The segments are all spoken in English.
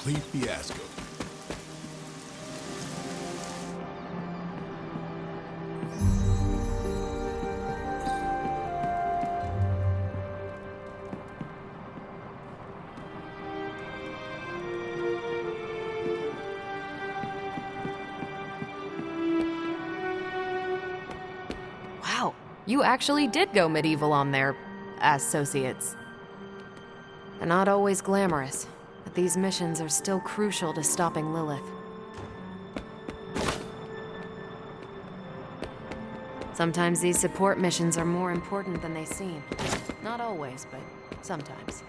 complete fiasco. Wow, you actually did go medieval on their associates. They're not always glamorous, but these missions are still crucial to stopping Lilith. Sometimes these support missions are more important than they seem. Not always, but sometimes.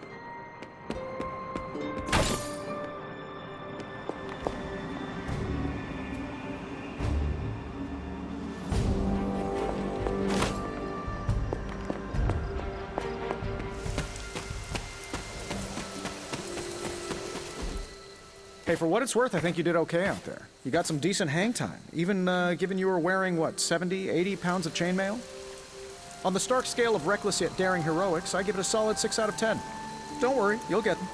Hey, for what it's worth, I think you did okay out there. You got some decent hang time, even given you were wearing, what, 70, 80 pounds of chainmail? On the Stark scale of reckless yet daring heroics, I give it a solid 6 out of 10. Don't worry, you'll get them.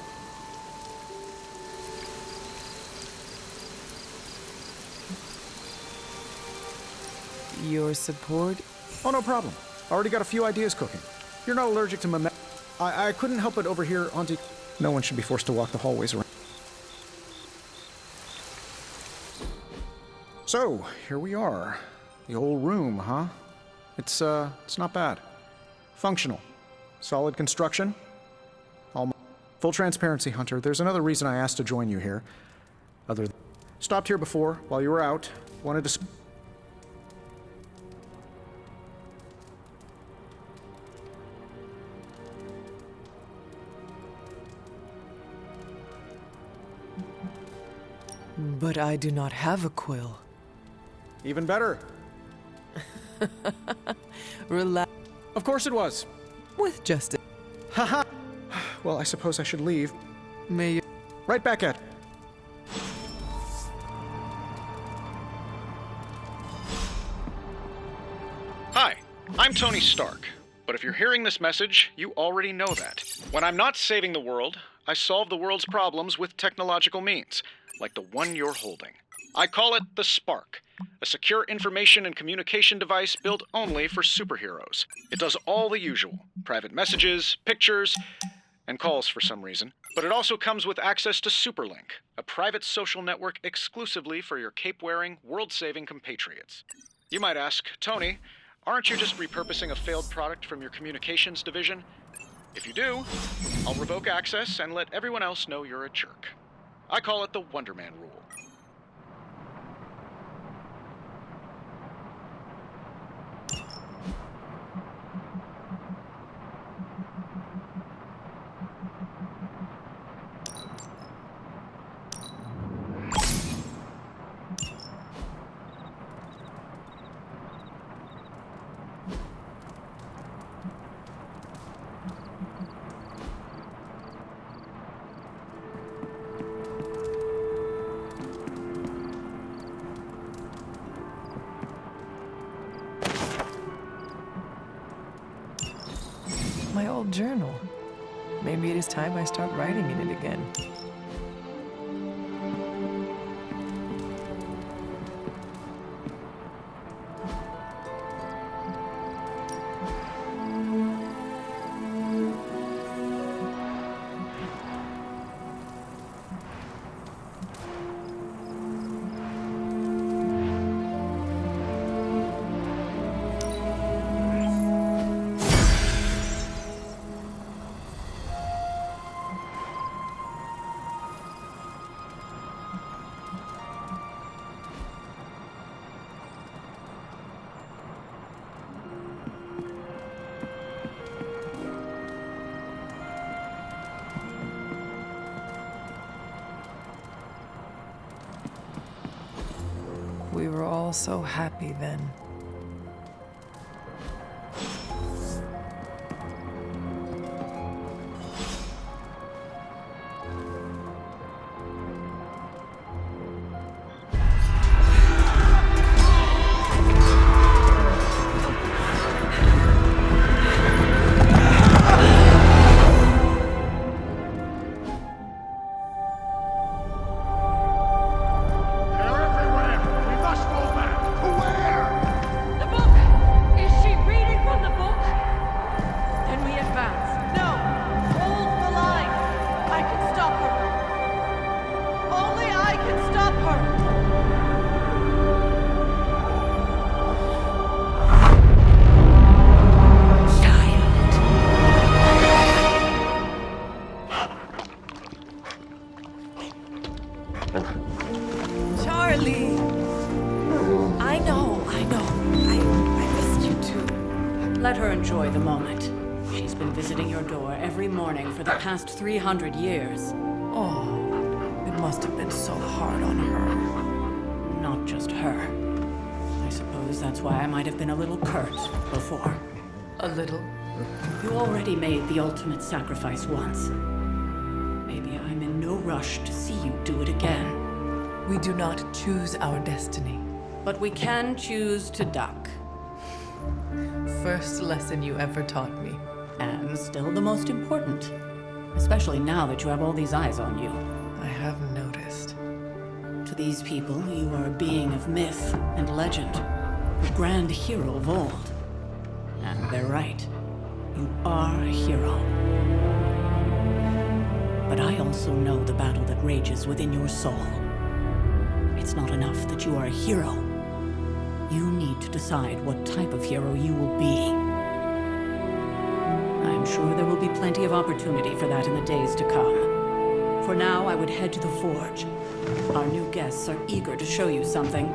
Your support? Oh, no problem. Already got a few ideas cooking. You're not allergic to I couldn't help but overhear Auntie... No one should be forced to walk the hallways around. So, here we are. The old room, huh? It's not bad. Functional. Solid construction. Full transparency, Hunter. There's another reason I asked to join you here. Stopped here before, while you were out. Wanted to... But I do not have a quill. Even better. Relax. Of course it was. With justice. Haha. Well, I suppose I should leave. May you... Right back at... Hi, I'm Tony Stark. But if you're hearing this message, you already know that. When I'm not saving the world, I solve the world's problems with technological means, like the one you're holding. I call it the Spark, a secure information and communication device built only for superheroes. It does all the usual, private messages, pictures, and calls for some reason. But it also comes with access to Superlink, a private social network exclusively for your cape-wearing, world-saving compatriots. You might ask, Tony, aren't you just repurposing a failed product from your communications division? If you do, I'll revoke access and let everyone else know you're a jerk. I call it the Wonder Man rule. My old journal. Maybe it is time I start writing in it again. We were all so happy then. Let her enjoy the moment. She's been visiting your door every morning for the past 300 years. Oh, it must have been so hard on her. Not just her. I suppose that's why I might have been a little curt before. A little? You already made the ultimate sacrifice once. Maybe I'm in no rush to see you do it again. We do not choose our destiny. But we can choose to duck. First lesson you ever taught me. And still the most important. Especially now that you have all these eyes on you. I have noticed. To these people, you are a being of myth and legend. A grand hero of old. And they're right. You are a hero. But I also know the battle that rages within your soul. It's not enough that you are a hero. You need to decide what type of hero you will be. I'm sure there will be plenty of opportunity for that in the days to come. For now, I would head to the Forge. Our new guests are eager to show you something.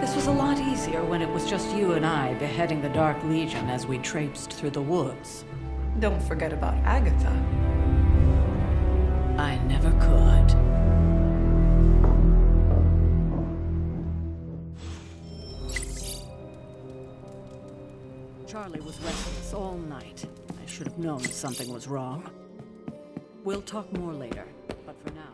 This was a lot easier when it was just you and I beheading the Dark Legion as we traipsed through the woods. Don't forget about Agatha. I never could. Charlie was restless all night. I should have known something was wrong. We'll talk more later, but for now...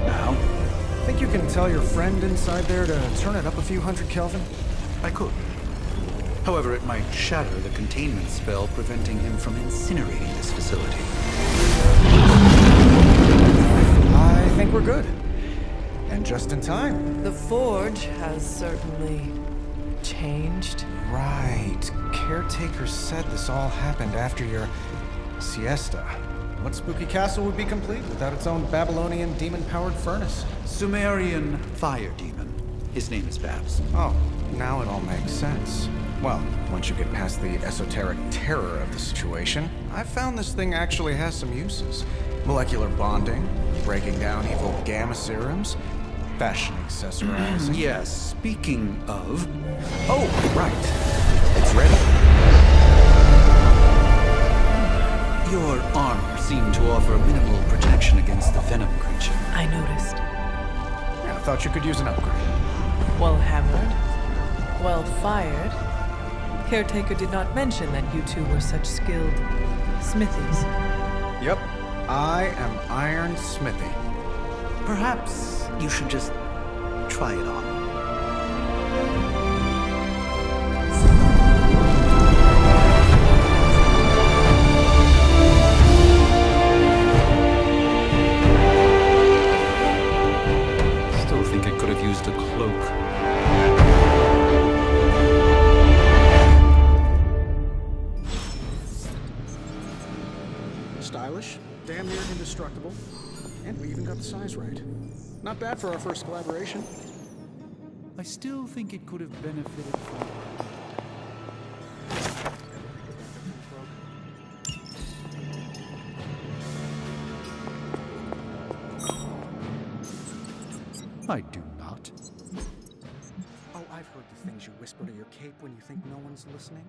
Now? Think you can tell your friend inside there to turn it up a few hundred Kelvin? I could. However, it might shatter the containment spell preventing him from incinerating this facility. I think we're good. And just in time. The Forge has certainly changed. Right. Caretaker said this all happened after your siesta. What spooky castle would be complete without its own Babylonian demon-powered furnace? Sumerian fire demon. His name is Babs. Oh, now it all makes sense. Well, once you get past the esoteric terror of the situation, I've found this thing actually has some uses. Molecular bonding, breaking down evil gamma serums, fashion accessorizing. Yes, speaking of... Oh, right. It's ready. Your armor seemed to offer minimal protection against the venom creature. I noticed. Yeah, I thought you could use an upgrade. Well hammered, well fired. Caretaker did not mention that you two were such skilled smithies. Yep, I am Iron Smithy. Perhaps you should just try it on. Still think it could have used a cloak. Stylish, damn near indestructible, and we even got the size right. Not bad for our first collaboration. I still think it could have benefited from... I do not. Oh, I've heard the things you whisper to your cape when you think no one's listening.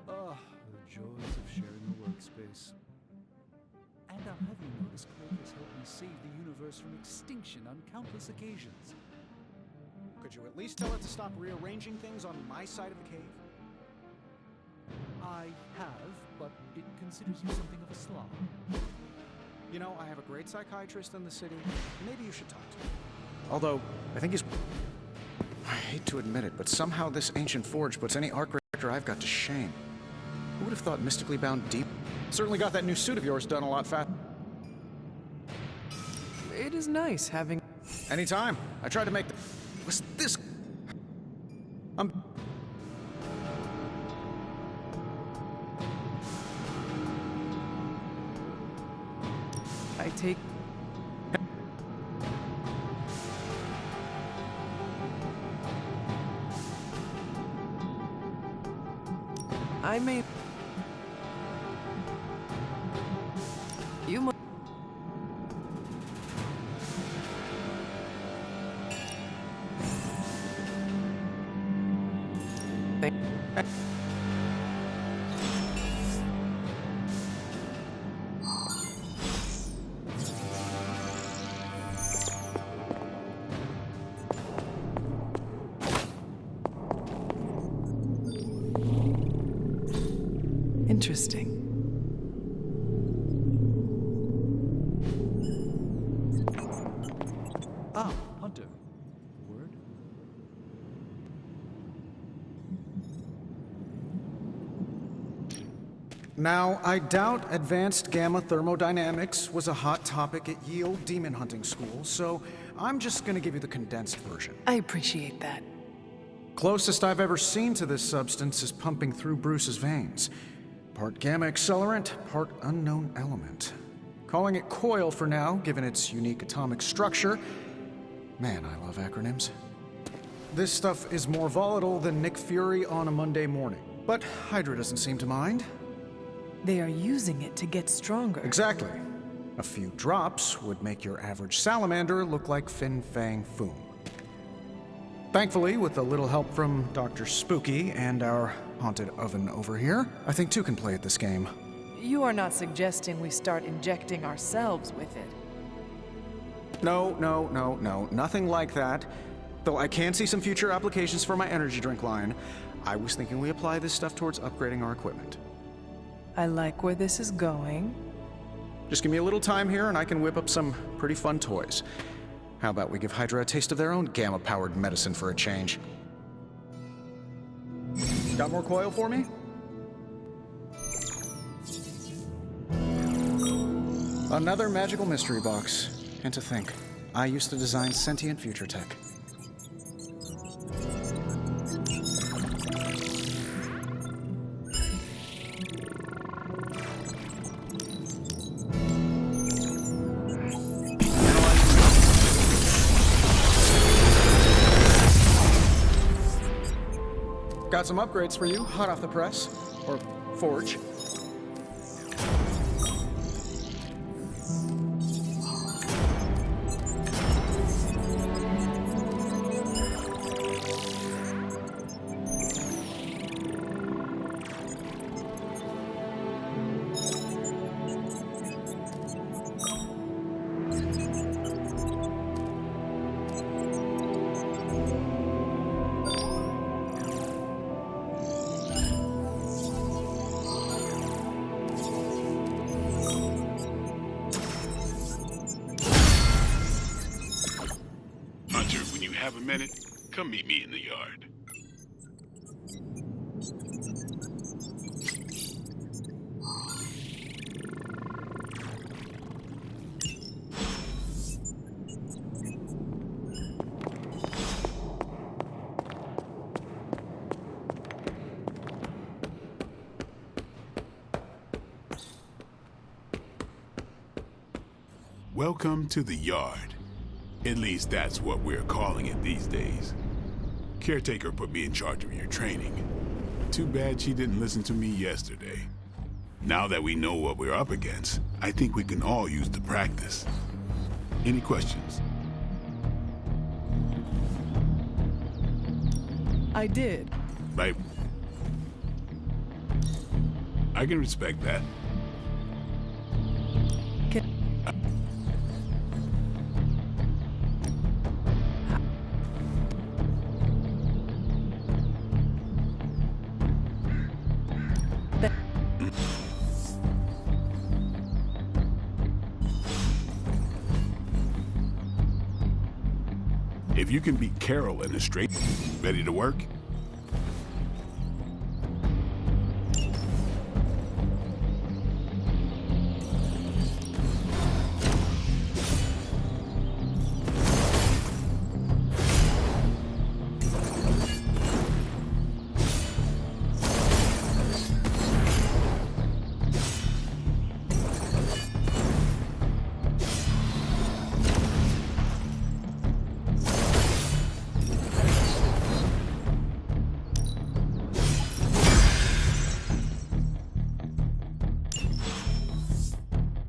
Ah, the joys of sharing a workspace. And I'll have you know this cloak has helped me save the universe from extinction on countless occasions. Could you at least tell it to stop rearranging things on my side of the cave? I have, but it considers you something of a slob. You know, I have a great psychiatrist in the city. Maybe you should talk to him. Although, I think he's... I hate to admit it, but somehow this ancient forge puts any art director I've got to shame. Who would have thought mystically bound deep... Certainly got that new suit of yours done a lot faster. It is nice having... Anytime. I tried to make the... What's this? I take... I may... Interesting. Ah, Hunter. Word? Now, I doubt advanced gamma thermodynamics was a hot topic at Yield Demon Hunting School, so I'm just gonna give you the condensed version. I appreciate that. Closest I've ever seen to this substance is pumping through Bruce's veins. Part gamma accelerant, part unknown element. Calling it coil for now, given its unique atomic structure. Man, I love acronyms. This stuff is more volatile than Nick Fury on a Monday morning. But Hydra doesn't seem to mind. They are using it to get stronger. Exactly. A few drops would make your average salamander look like Fin Fang Foom. Thankfully, with a little help from Dr. Spooky and our haunted oven over here, I think two can play at this game. You are not suggesting we start injecting ourselves with it. No, nothing like that. Though I can see some future applications for my energy drink line. I was thinking we apply this stuff towards upgrading our equipment. I like where this is going. Just give me a little time here and I can whip up some pretty fun toys. How about we give Hydra a taste of their own gamma-powered medicine for a change? Got more coil for me? Another magical mystery box. And to think, I used to design sentient future tech. Got some upgrades for you, hot off the press. Or forge. Hunter, when you have a minute, come meet me in the yard. Welcome to the yard. At least that's what we're calling it these days. Caretaker put me in charge of your training. Too bad she didn't listen to me yesterday. Now that we know what we're up against, I think we can all use the practice. Any questions? I did. Right. I can respect that. If you can beat Carol in a straight, ready to work?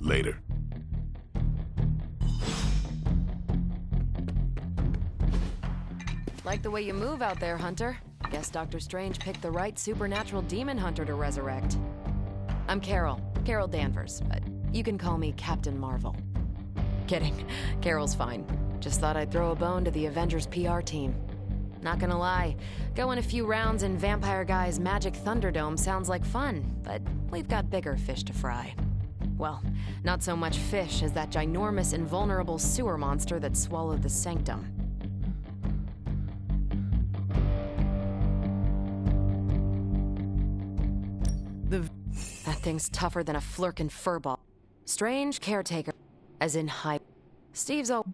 Later. Like the way you move out there, Hunter. Guess Dr. Strange picked the right supernatural demon hunter to resurrect. I'm Carol Danvers, but you can call me Captain Marvel. Kidding, Carol's fine. Just thought I'd throw a bone to the Avengers PR team. Not gonna lie, going a few rounds in Vampire Guy's Magic Thunderdome sounds like fun, but we've got bigger fish to fry. Well, not so much fish as that ginormous invulnerable sewer monster that swallowed the Sanctum. That thing's tougher than a Flurkin furball. Strange caretaker, as in hype. Steve's all...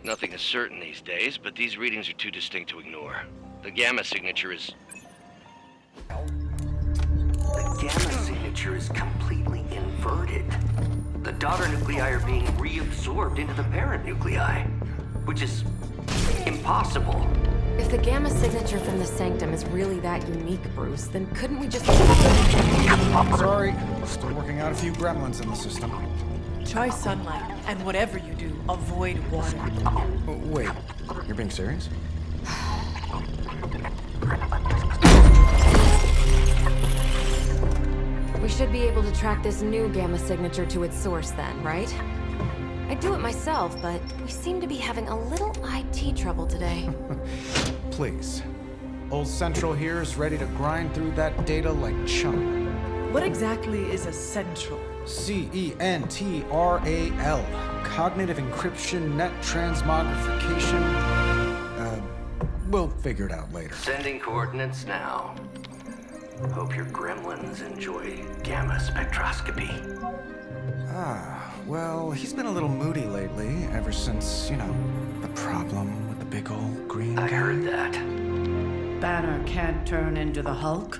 Nothing is certain these days, but these readings are too distinct to ignore. The gamma signature is... The gamma signature is completely inverted. The daughter nuclei are being reabsorbed into the parent nuclei, which is impossible. If the gamma signature from the Sanctum is really that unique, Bruce, then couldn't we just... Sorry, still working out a few gremlins in the system. Try sunlight, and whatever you do, avoid water. Oh, wait, you're being serious? We should be able to track this new gamma signature to its source then, right? I'd do it myself, but we seem to be having a little IT trouble today. Please. Old Central here is ready to grind through that data like chum. What exactly is a central? CENTRAL. Cognitive encryption, net transmogrification. We'll figure it out later. Sending coordinates now. Hope your gremlins enjoy gamma spectroscopy. Well, he's been a little moody lately, ever since, the problem with the big old green guy. I heard that. Banner can't turn into the Hulk?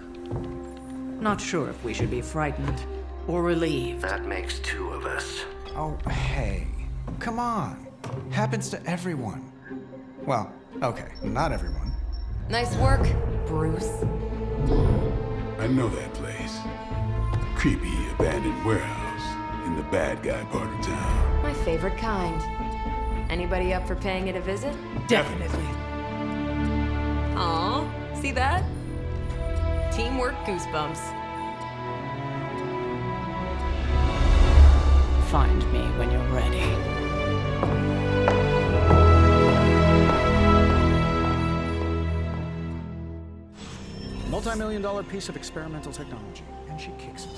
Not sure if we should be frightened or relieved. That makes two of us. Oh, hey. Come on. Happens to everyone. Well, okay, not everyone. Nice work, Bruce. I know that place. Creepy abandoned warehouse in the bad guy part of town. My favorite kind. Anybody up for paying it a visit? Definitely. Aw, see that? Teamwork goosebumps. Find me when you're ready. Multi-million-dollar piece of experimental technology, and she kicks it.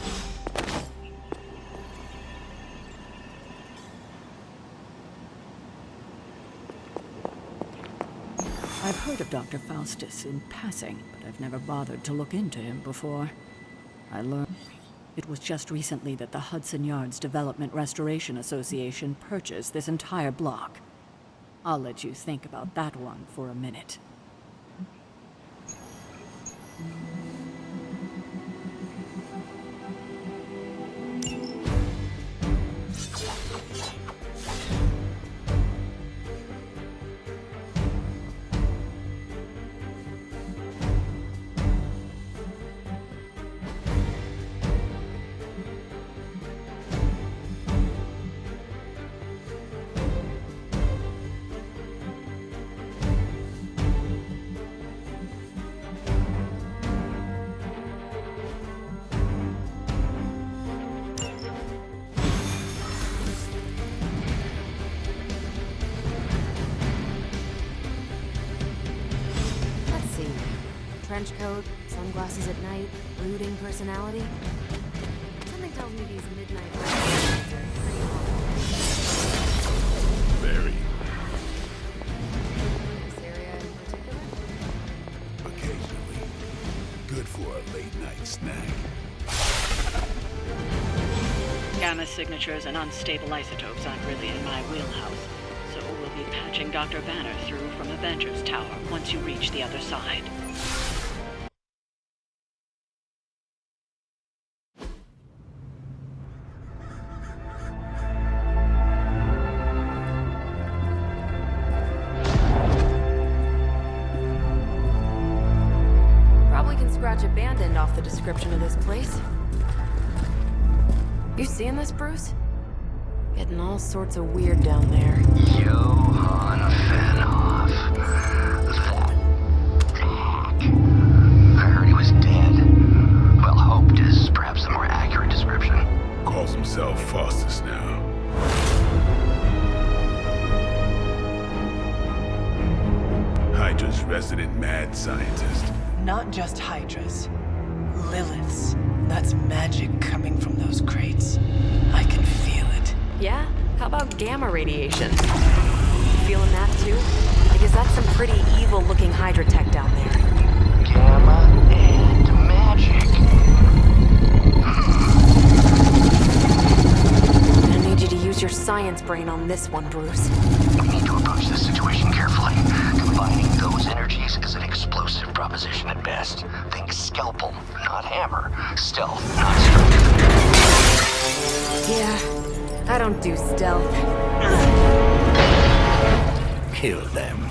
I've heard of Dr. Faustus in passing, but I've never bothered to look into him before. I learned it was just recently that the Hudson Yards Development Restoration Association purchased this entire block. I'll let you think about that one for a minute. Trench coat, sunglasses at night, brooding personality. Something tells me these midnight rides are pretty long. Very. This area in particular? Occasionally. Good for a late-night snack. Gamma signatures and unstable isotopes aren't really in my wheelhouse, so we'll be patching Dr. Banner through from Avengers Tower once you reach the other side. Probably can scratch abandoned off the description of this place. You seeing this, Bruce? Getting all sorts of weird down there. Johann Fenhoff. I heard he was dead. Well, hoped is perhaps the more accurate description. Calls himself Faustain now. Hydra's resident mad scientist. Not just Hydras. Liliths. That's magic coming from those crates. I can feel it. Yeah? How about gamma radiation? You feeling that too? Because that's some pretty evil-looking Hydra tech down there. Gamma and magic. I need you to use your science brain on this one, Bruce. We need to approach this situation carefully. Combining those energies is an explosive proposition at best. Think scalpel, not hammer. Stealth, not strength. Yeah, I don't do stealth. Kill them.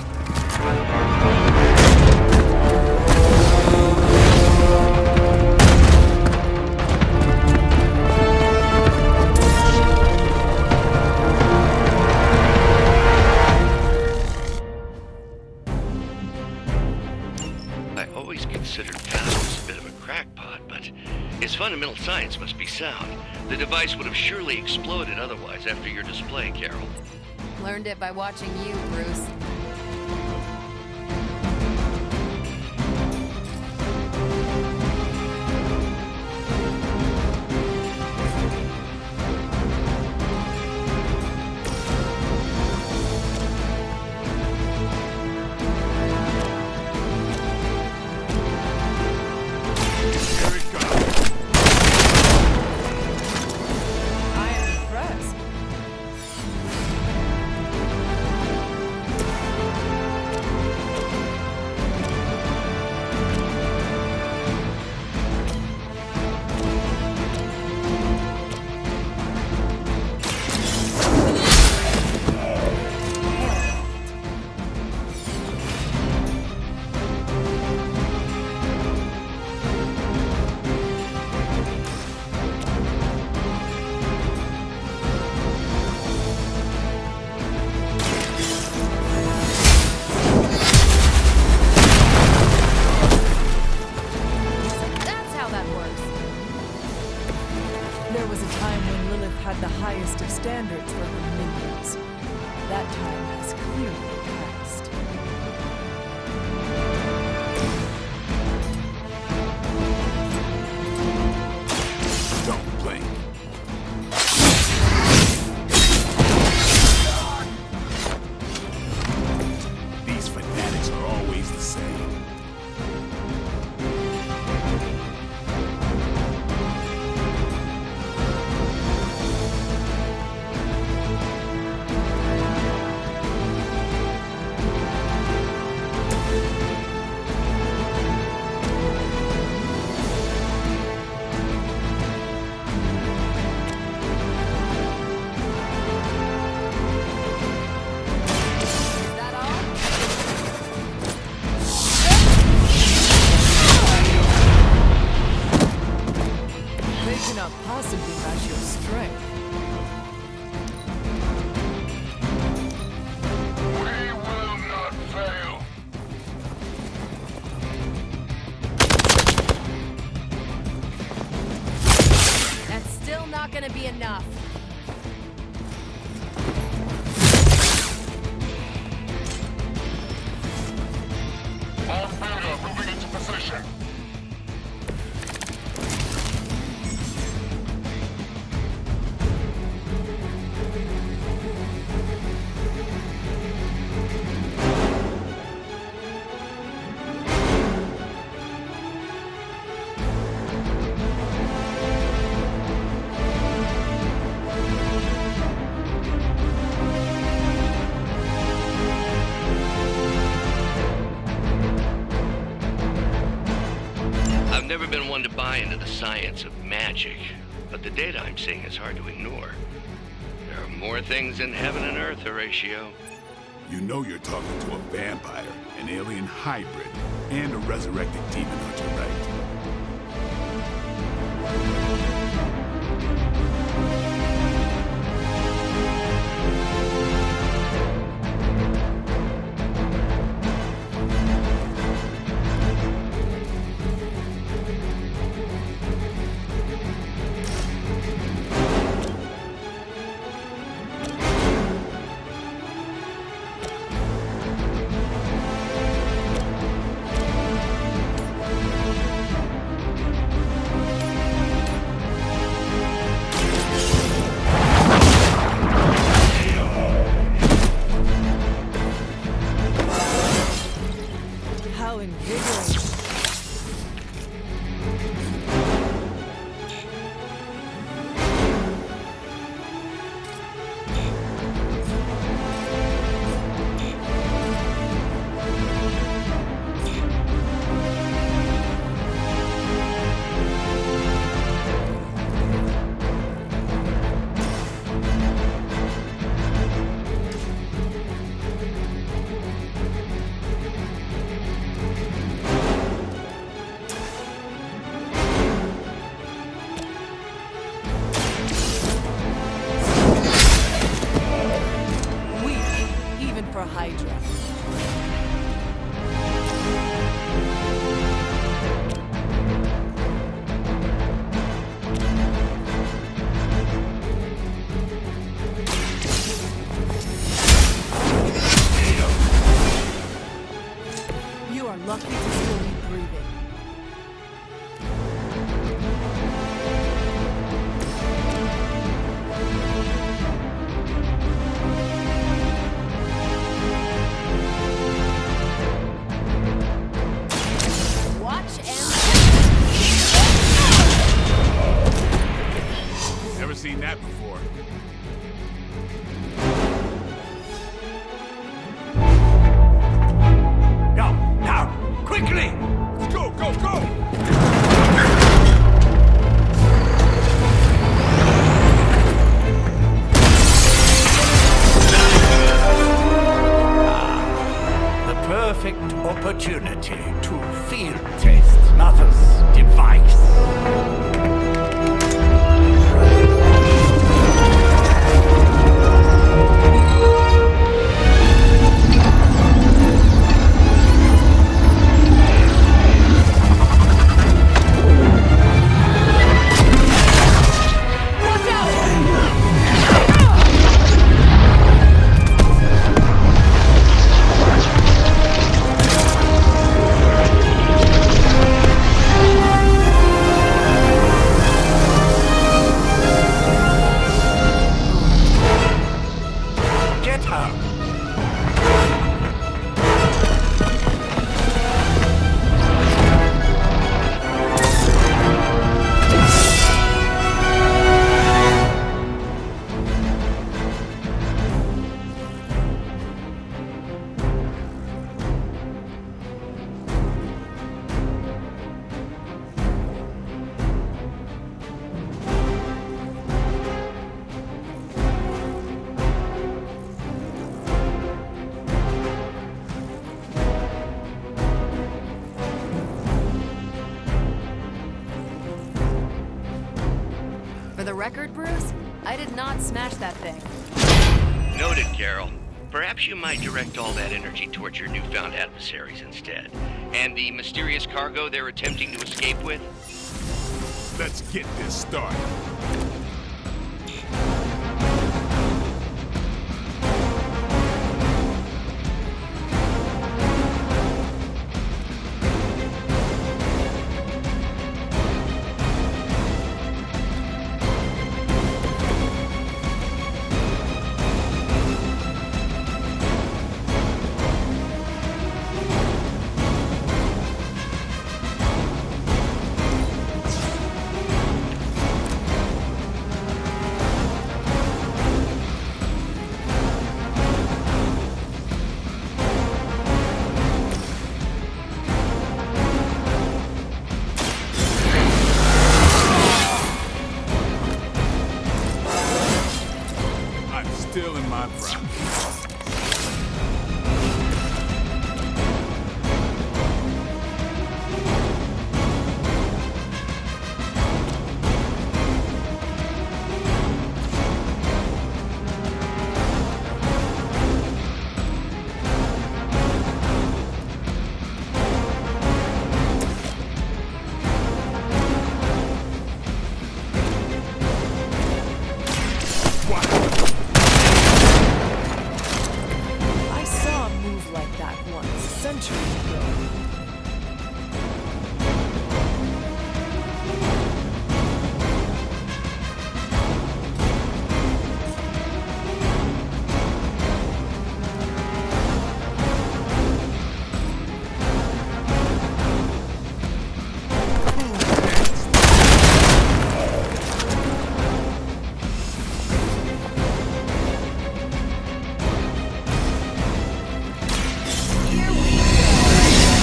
I always considered Faustus a bit of a crackpot, but his fundamental science must be sound. The device would have surely exploded otherwise after your display, Carol. Learned it by watching you, Bruce. Here it comes. I am impressed. That's how that works. There was a time when Lilith had the highest of standards for her minions. That time has clearly passed. Don't blink. These fanatics are always the same. Is that all? They cannot possibly match your strength. We will not fail. That's still not gonna be enough. All Beta moving into position. I've never been one to buy into the science of magic, but the data I'm seeing is hard to ignore. There are more things in heaven and earth, Horatio. You know you're talking to a vampire, an alien hybrid, and a resurrected demon hunter, right? Hydra. You are lucky to still be breathing. Watch and... Never seen that before. Now, quickly! Let's go, go, go! The perfect opportunity to field test Mother's device. Get her! For the record, Bruce, I did not smash that thing. Noted, Carol. Perhaps you might direct all that energy towards your newfound adversaries instead. And the mysterious cargo they're attempting to escape with? Let's get this started. I'm still in my prime. I saw a move like that once, centuries ago. Here we go.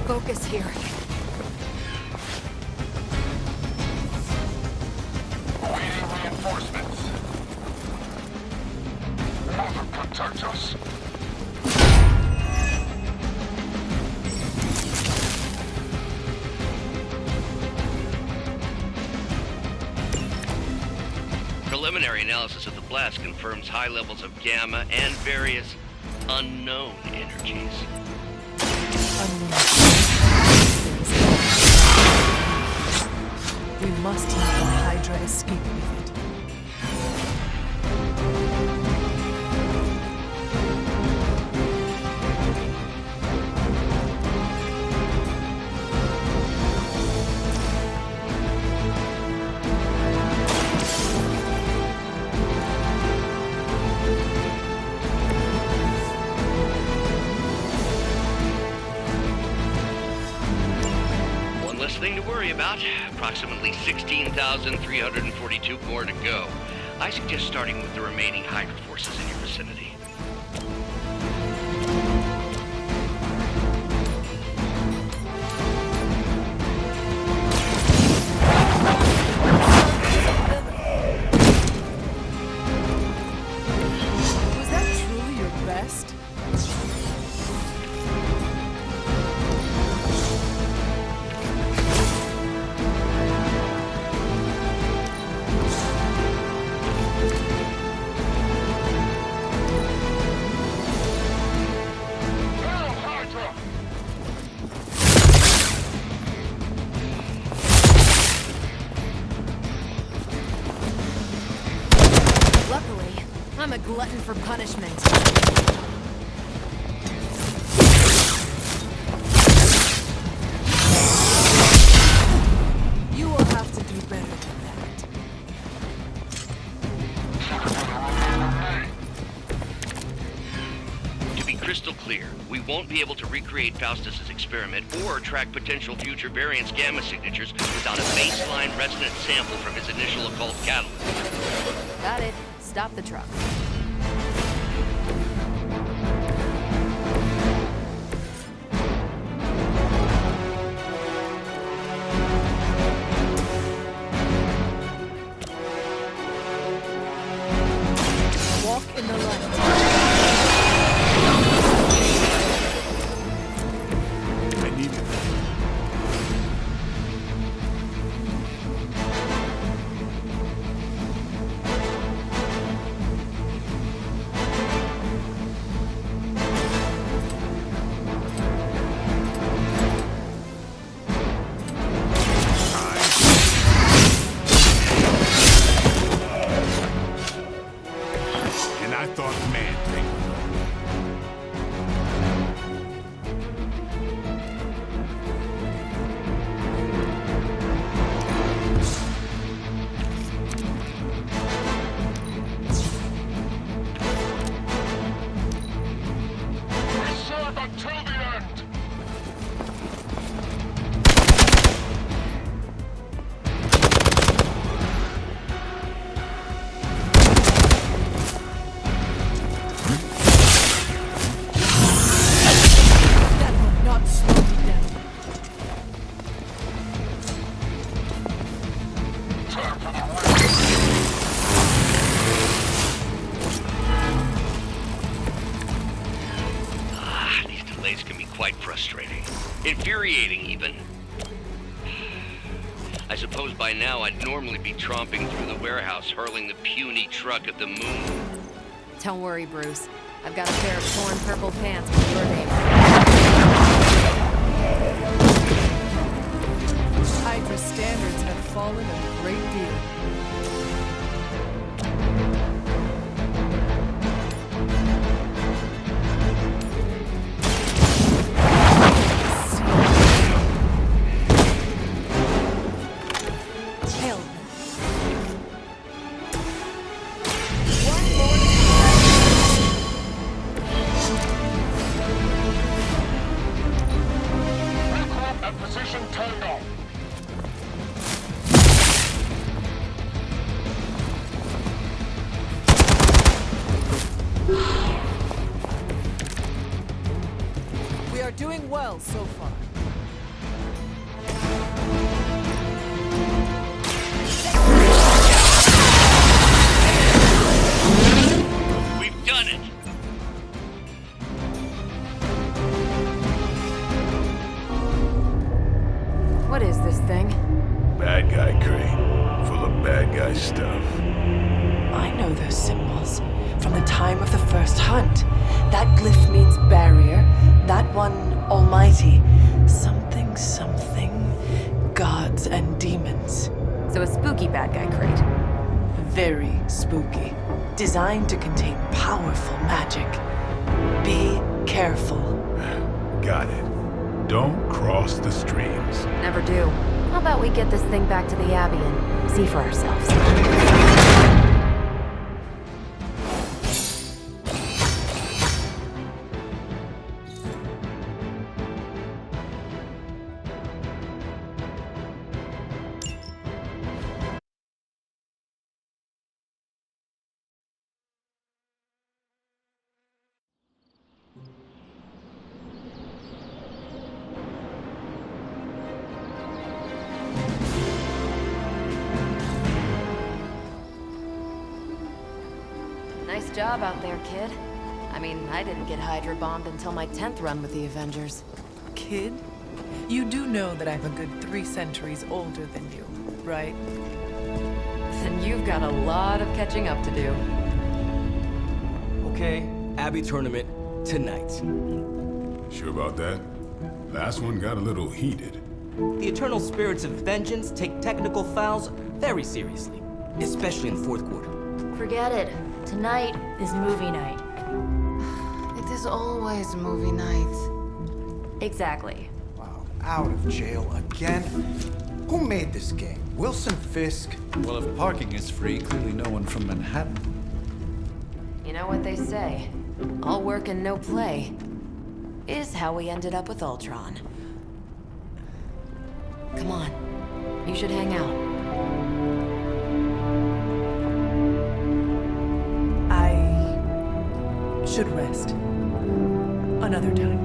focus here. Awaiting reinforcements. Mother protect us. Preliminary analysis of the blast confirms high levels of gamma and various unknown energies. We must let the Hydra escape with it. Thing to worry about. Approximately 16,342 more to go. I suggest starting with the remaining Hydra forces in your vicinity. Was that truly your best? Luckily, I'm a glutton for punishment. You will have to do better than that. To be crystal clear, we won't be able to recreate Faustus's experiment or track potential future variants' gamma signatures without a baseline resonant sample from his initial occult catalyst. Got it. Stop the truck. Walk in the light. I need it. And I thought man-thing. We serve until the end. That will not slow me down. Time for the race. These delays can be quite frustrating. Infuriating, even. I suppose by now I'd normally be tromping through the warehouse, hurling the puny truck at the moon. Don't worry, Bruce. I've got a pair of torn purple pants with your name. Hydra standards have fallen a great deal. Hell. Regroup at position Tango. We are doing well so far. Jedi stuff. I know those symbols from the time of the first hunt. That glyph means barrier, that one almighty. Something, something, gods and demons. So a spooky bad guy crate. Very spooky. Designed to contain powerful magic. Be careful. Got it. Don't cross the streams. Never do. How about we get this thing back to the Abbey and see for ourselves? Nice job out there, kid. I mean, I didn't get Hydra bombed until my 10th run with the Avengers. Kid, you do know that I'm a good 3 centuries older than you, right? Then you've got a lot of catching up to do. Okay, Abbey tournament tonight. Sure about that? Last one got a little heated. The eternal spirits of vengeance take technical fouls very seriously, especially in the fourth quarter. Forget it. Tonight is movie night. It is always movie night. Exactly. Wow, out of jail again? Who made this game? Wilson Fisk? Well, if parking is free, clearly no one from Manhattan. You know what they say? All work and no play is how we ended up with Ultron. Come on. You should hang out. I should rest. Another time.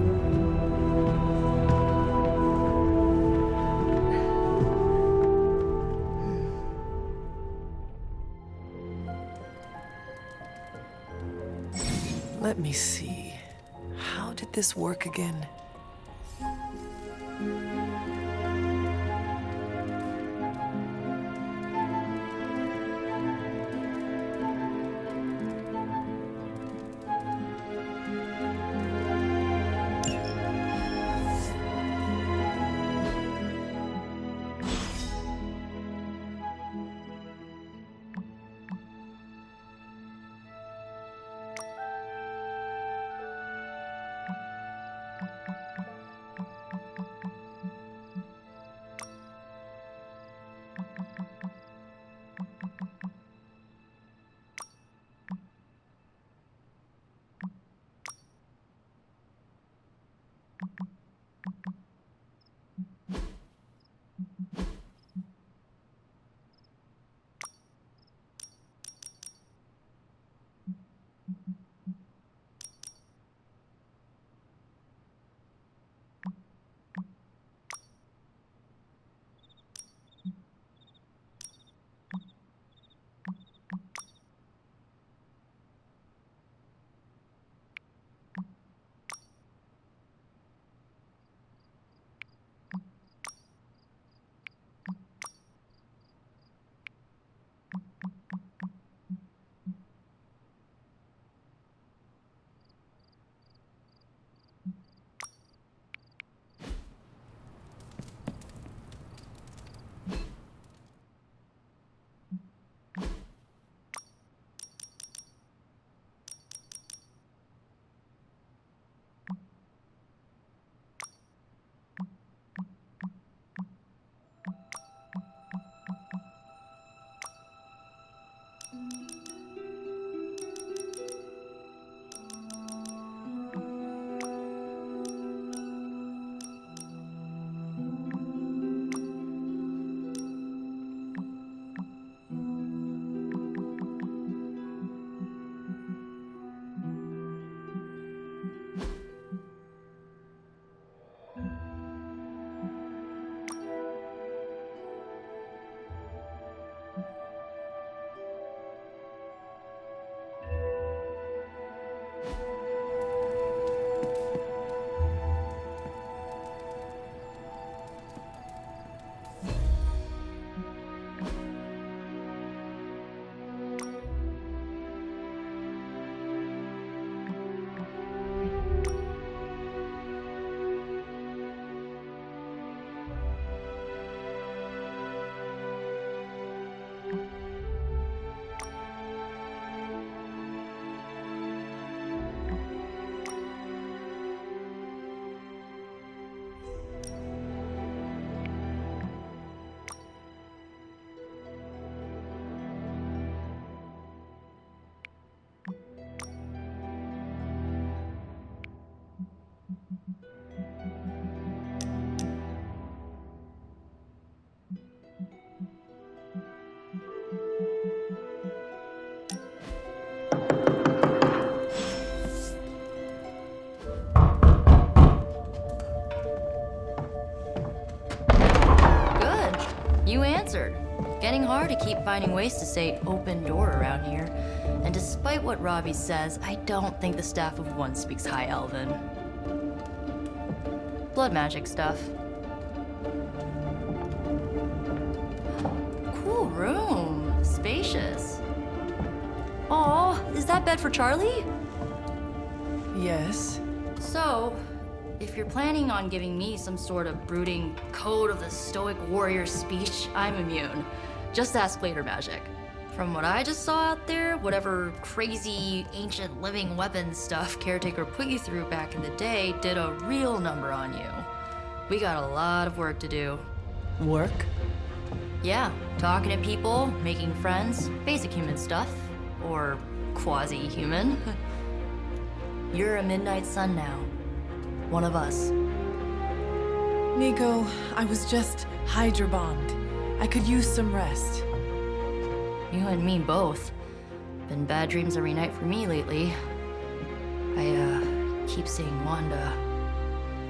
Let me see. How did this work again? You answered. Getting hard to keep finding ways to say open door around here. And despite what Robbie says, I don't think the staff of one speaks High Elven. Blood magic stuff. Cool room. Spacious. Aw, is that bed for Charlie? Yes. So, if you're planning on giving me some sort of brooding code of the stoic warrior speech, I'm immune. Just ask later, Magic. From what I just saw out there, whatever crazy ancient living weapons stuff Caretaker put you through back in the day did a real number on you. We got a lot of work to do. Work? Yeah, talking to people, making friends, basic human stuff. Or quasi-human. You're a Midnight Sun now. One of us. Nico, I was just Hydra bombed. I could use some rest. You and me both. Been bad dreams every night for me lately. I, keep seeing Wanda.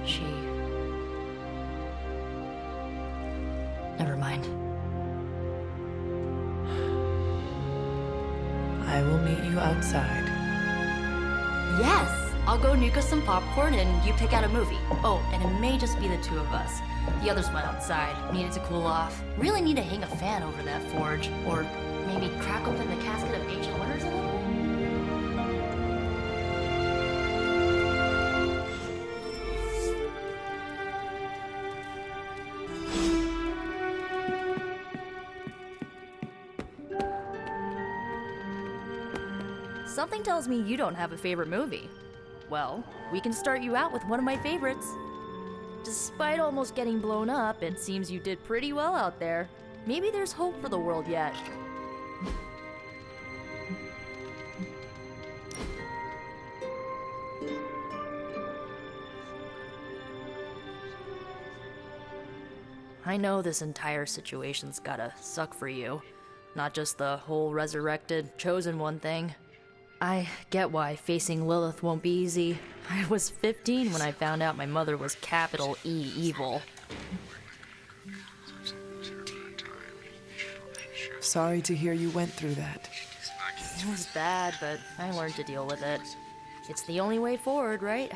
She... Never mind. I will meet you outside. Yes! I'll go nuke us some popcorn and you pick out a movie. Oh, and it may just be the two of us. The others went outside, needed to cool off. Really need to hang a fan over that forge. Or maybe crack open the casket of ancient wonders a little? Something tells me you don't have a favorite movie. Well, we can start you out with one of my favorites. Despite almost getting blown up, it seems you did pretty well out there. Maybe there's hope for the world yet. I know this entire situation's gotta suck for you. Not just the whole resurrected, chosen one thing. I get why facing Lilith won't be easy. I was 15 when I found out my mother was capital E evil. Sorry to hear you went through that. It was bad, but I learned to deal with it. It's the only way forward, right?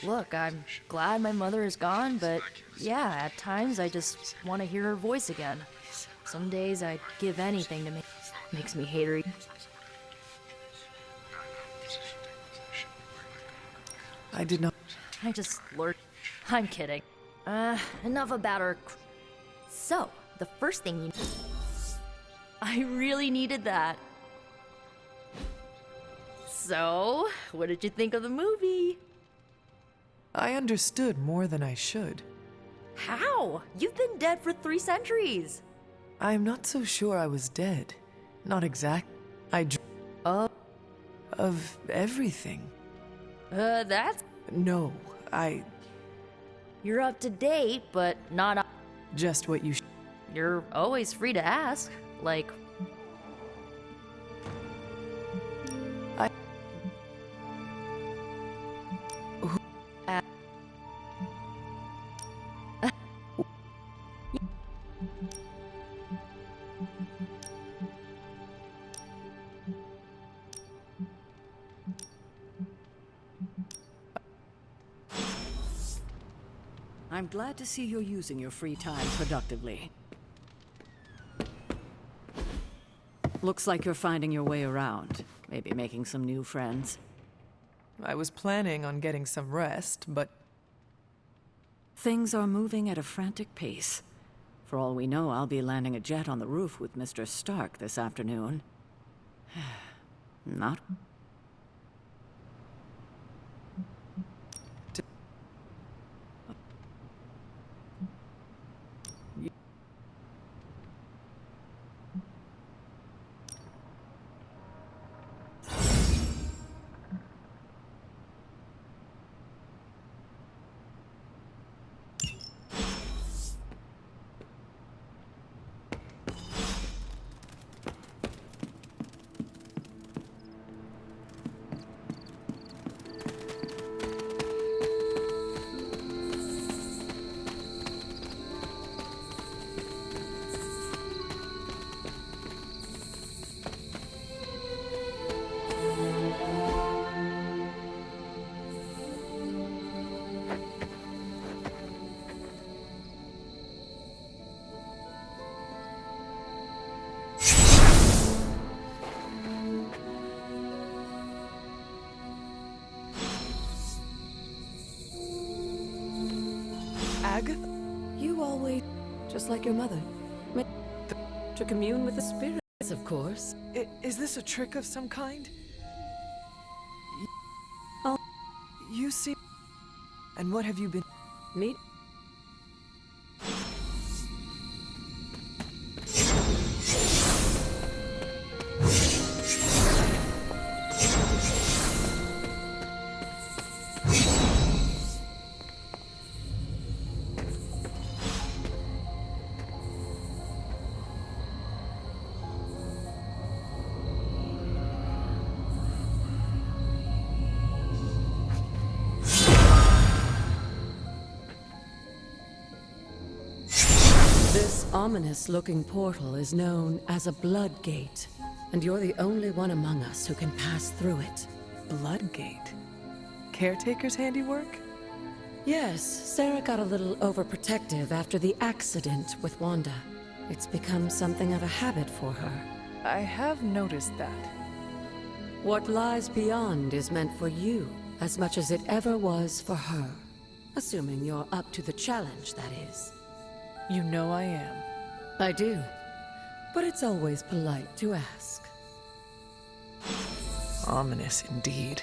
Look, I'm glad my mother is gone, but yeah, at times I just want to hear her voice again. Some days I'd give anything to makes me hate her. I did not. I just learned. I'm kidding. Enough about her. So, the first thing you... I really needed that. So, what did you think of the movie? I understood more than I should. How? You've been dead for 3 centuries. I'm not so sure I was dead. Not exact. I dreamed of everything. That's... No, You're up to date, but not up... Just what you You're always free to ask. Like... I'm glad to see you're using your free time productively. Looks like you're finding your way around. Maybe making some new friends. I was planning on getting some rest, but... Things are moving at a frantic pace. For all we know, I'll be landing a jet on the roof with Mr. Stark this afternoon. Not... Agatha? You always, just like your mother, to commune with the spirits, of course. Is this a trick of some kind? Oh. You see... And what have you been... Meet? This ominous-looking portal is known as a blood gate, and you're the only one among us who can pass through it. Blood gate? Caretaker's handiwork? Yes, Sarah got a little overprotective after the accident with Wanda. It's become something of a habit for her. I have noticed that. What lies beyond is meant for you as much as it ever was for her. Assuming you're up to the challenge, that is. You know I am. I do. But it's always polite to ask. Ominous indeed.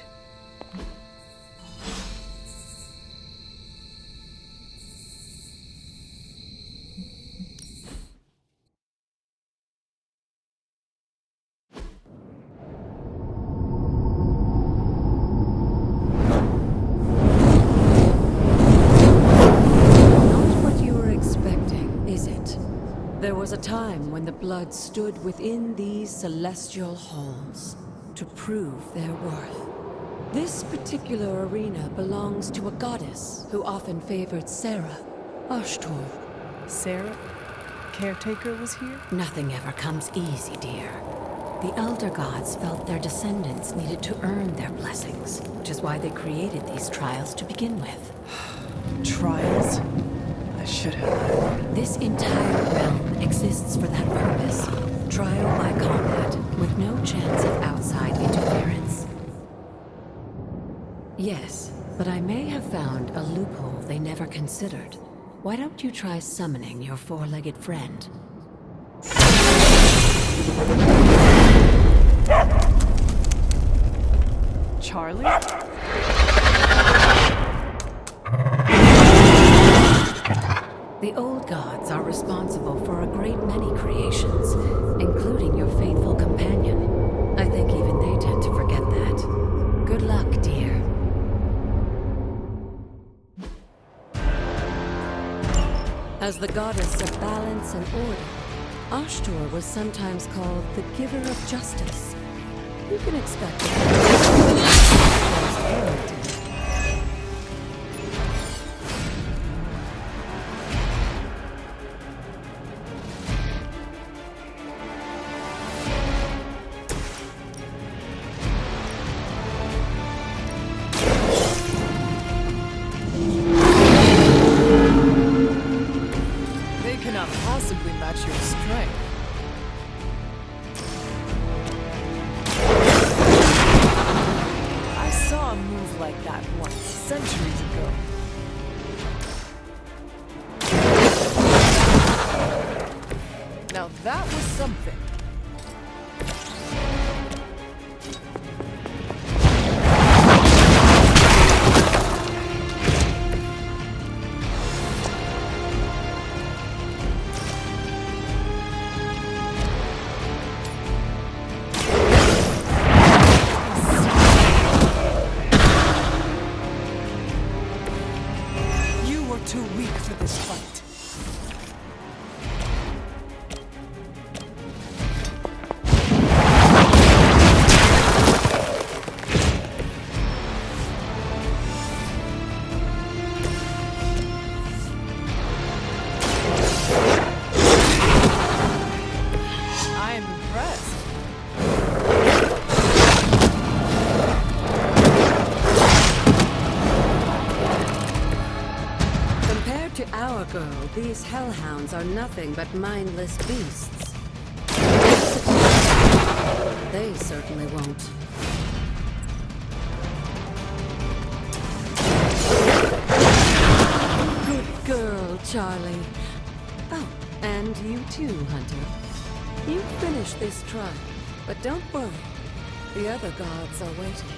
There was a time when the blood stood within these celestial halls to prove their worth. This particular arena belongs to a goddess who often favored Sarah, Ashtor. Sarah? Caretaker was here? Nothing ever comes easy, dear. The Elder Gods felt their descendants needed to earn their blessings, which is why they created these trials to begin with. Trials? I should have. This entire realm exists for that purpose. Trial by combat, with no chance of outside interference. Yes, but I may have found a loophole they never considered. Why don't you try summoning your four-legged friend? Charlie? The old gods are responsible for a great many creations, including your faithful companion. I think even they tend to forget that. Good luck, dear. As the goddess of balance and order, Ashtor was sometimes called the giver of justice. You can expect that. These hellhounds are nothing but mindless beasts. They certainly won't. Good girl, Charlie. Oh, and you too, Hunter. You finished this trial, but don't worry. The other gods are waiting.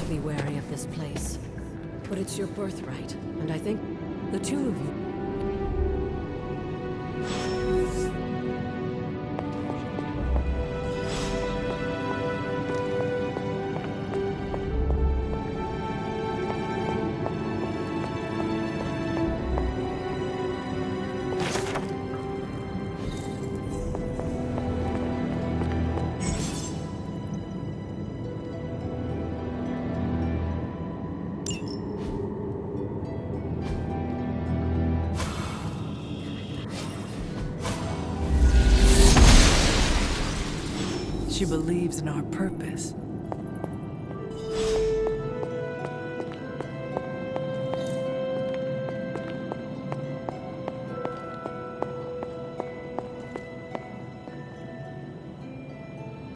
Be wary of this place. But it's your birthright, and I think the two of you... She believes in our purpose.